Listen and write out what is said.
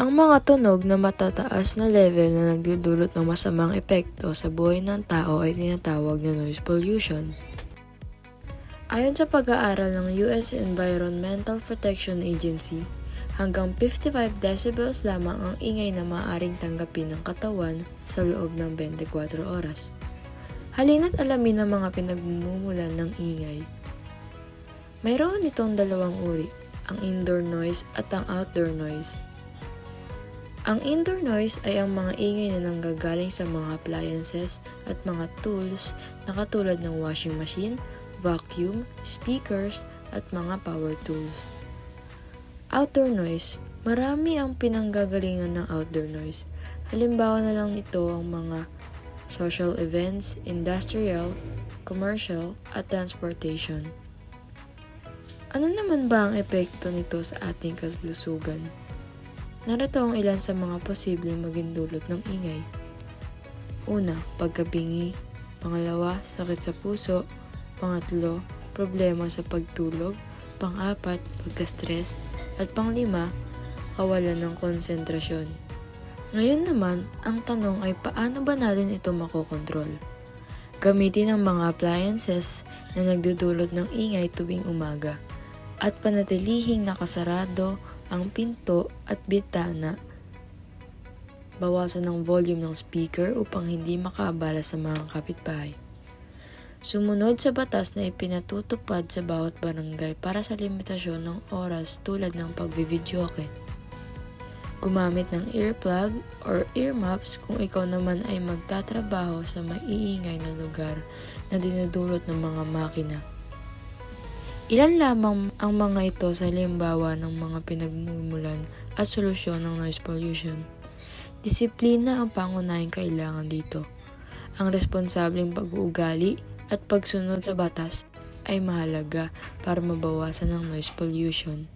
Ang mga tunog na matataas na level na nagdudulot ng masamang epekto sa buhay ng tao ay tinatawag na noise pollution. Ayon sa pag-aaral ng US Environmental Protection Agency, hanggang 55 decibels lamang ang ingay na maaaring tanggapin ng katawan sa loob ng 24 oras. Halina't alamin ang mga pinagmumulan ng ingay. Mayroon itong dalawang uri, ang indoor noise at ang outdoor noise. Ang indoor noise ay ang mga ingay na nanggagaling sa mga appliances at mga tools na katulad ng washing machine, vacuum, speakers, at mga power tools. Outdoor noise, marami ang pinanggagalingan ng outdoor noise. Halimbawa na lang nito ang mga social events, industrial, commercial, at transportation. Ano naman ba ang epekto nito sa ating kalusugan? Narito ang ilan sa mga posibleng maging dulot ng ingay. Una, pagkabingi. Pangalawa, sakit sa puso. Pangatlo, problema sa pagtulog. Pang-apat, pagka-stress. At panglima, kawalan ng konsentrasyon. Ngayon naman, ang tanong ay paano ba natin ito makokontrol? Gamitin ang mga appliances na nagdudulot ng ingay tuwing umaga at panatilihing nakasarado ang pinto at bitana. Bawasan ang volume ng speaker upang hindi makaabala sa mga kapitbahay. Sumunod sa batas na ipinatutupad sa bawat barangay para sa limitasyon ng oras tulad ng pagbividyoke. Gumamit ng earplug or earmuffs kung ikaw naman ay magtatrabaho sa maiingay na lugar na dinudulot ng mga makina. Ilan lamang ang mga ito sa halimbawa ng mga pinagmumulan at solusyon ng noise pollution. Disiplina ang pangunahing kailangan dito. Ang responsableng pag-uugali at pagsunod sa batas ay mahalaga para mabawasan ang noise pollution.